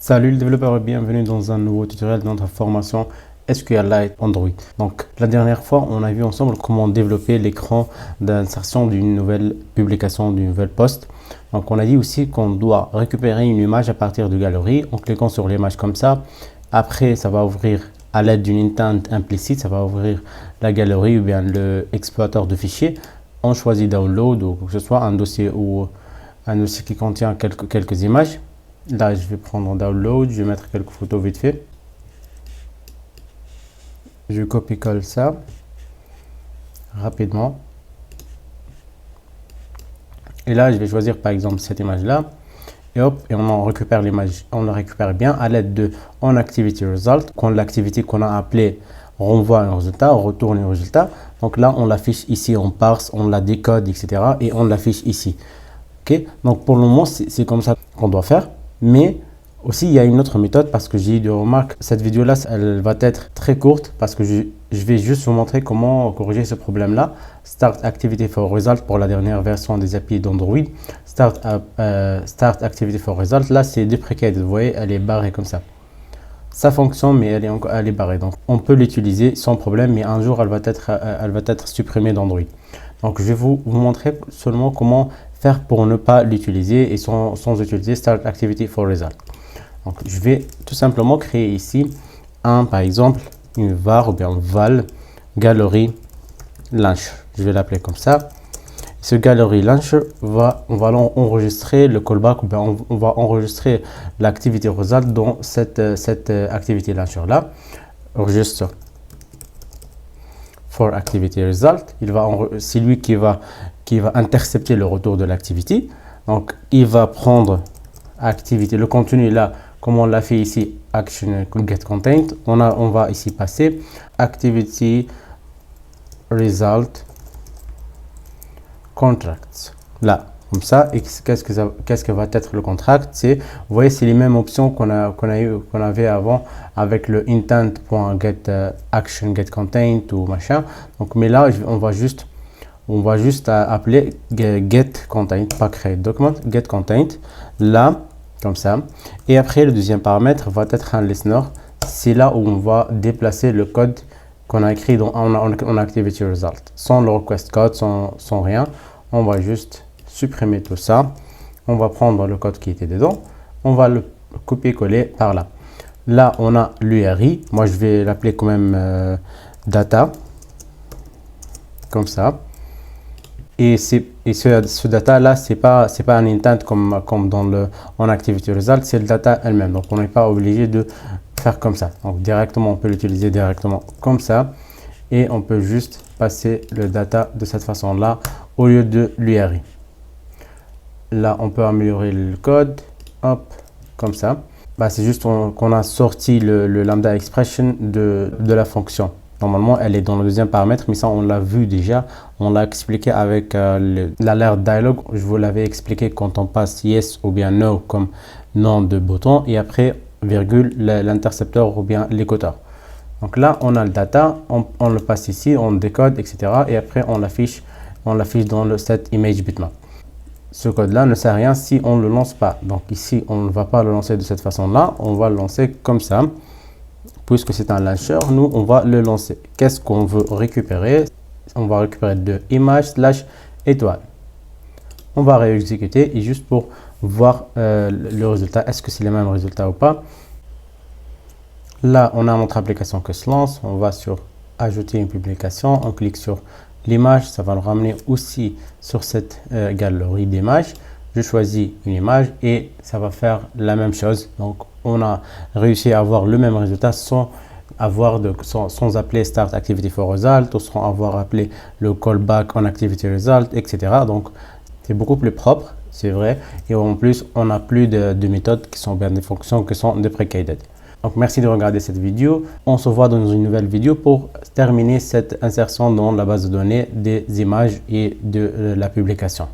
Salut les développeurs et bienvenue dans un nouveau tutoriel de notre formation SQLite Android. Donc la dernière fois, on a vu ensemble comment développer l'écran d'insertion d'une nouvelle publication, d'une nouvelle post. Donc on a dit aussi qu'on doit récupérer une image à partir de galerie en cliquant sur l'image comme ça. Après, ça va ouvrir à l'aide d'une intent implicite, ça va ouvrir la galerie ou bien le exploiteur de fichiers. On choisit download ou que ce soit un dossier ou un dossier qui contient quelques images. Là, je vais prendre download, je vais mettre quelques photos vite fait. Je copie-colle ça rapidement. Et là, je vais choisir par exemple cette image-là. Et hop, et on en récupère l'image. On la récupère bien à l'aide de onActivityResult. Quand l'activité qu'on a appelée renvoie un résultat, on retourne un résultat. Donc là, on l'affiche ici, on parse, on la décode, etc. Et on l'affiche ici. Ok. Donc pour le moment, c'est comme ça qu'on doit faire. Mais aussi, il y a une autre méthode parce que j'ai eu des remarques. Cette vidéo-là, elle va être très courte parce que je vais juste vous montrer comment corriger ce problème-là. Start Activity for Result pour la dernière version des API d'Android. Start Activity for Result, là, c'est deprecated. Vous voyez, elle est barrée comme ça. Ça fonctionne, mais elle est barrée. Donc, on peut l'utiliser sans problème, mais un jour, elle va être supprimée d'Android. Donc, je vais vous montrer seulement comment faire pour ne pas l'utiliser et sans utiliser Start Activity for Result. Donc, je vais tout simplement créer ici par exemple, une var ou bien val galerie launcher. Je vais l'appeler comme ça. Ce galerie launcher on va enregistrer le callback ou bien on va enregistrer l'activité result dans cette activité launcher là. Register for activity result. C'est lui qui va intercepter le retour de l'activité. Donc, il va prendre activité, le contenu là, comme on l'a fait ici, action get content. On va ici passer activity result contracts. Là, comme ça, et qu'est-ce que va être le contract? C'est, vous voyez, c'est les mêmes options qu'on avait avant avec le intent.get action get content ou machin. Donc, mais là, on va juste appeler get content, pas créer document, get content, là, comme ça. Et après, le deuxième paramètre va être un listener. C'est là où on va déplacer le code qu'on a écrit en activity result. Sans le request code, sans rien. On va juste supprimer tout ça. On va prendre le code qui était dedans. On va le copier-coller par là. Là, on a l'URI. Moi, je vais l'appeler quand même data. Comme ça. Et ce data là, c'est pas un intent comme dans le activity result, c'est le data elle-même. Donc on n'est pas obligé de faire comme ça. Donc directement, on peut l'utiliser directement comme ça. Et on peut juste passer le data de cette façon là au lieu de l'URI. Là, on peut améliorer le code. Hop, comme ça. Bah, c'est juste qu'on a sorti le lambda expression de la fonction. Normalement, elle est dans le deuxième paramètre, mais ça, on l'a vu déjà. On l'a expliqué avec l'alert dialog. Je vous l'avais expliqué quand on passe yes ou bien no comme nom de bouton. Et après, virgule, l'intercepteur ou bien l'écouteur. Donc là, on a le data. On le passe ici, on décode, etc. Et après, on l'affiche dans le set image bitmap. Ce code-là ne sert à rien si on ne le lance pas. Donc ici, on ne va pas le lancer de cette façon-là. On va le lancer comme ça. Puisque c'est un launcher, nous, on va le lancer. Qu'est-ce qu'on veut récupérer? On va récupérer de image / étoile. On va réexécuter et juste pour voir le résultat. Est-ce que c'est le même résultat ou pas? Là, on a notre application qui se lance. On va sur ajouter une publication. On clique sur l'image. Ça va nous ramener aussi sur cette galerie d'images. Je choisis une image et ça va faire la même chose. Donc, on a réussi à avoir le même résultat sans appeler Start Activity for Result ou sans avoir appelé le callback on Activity Result, etc. Donc, c'est beaucoup plus propre, c'est vrai. Et en plus, on n'a plus de méthodes qui sont bien des fonctions qui sont deprecated. Donc, merci de regarder cette vidéo. On se voit dans une nouvelle vidéo pour terminer cette insertion dans la base de données des images et de la publication.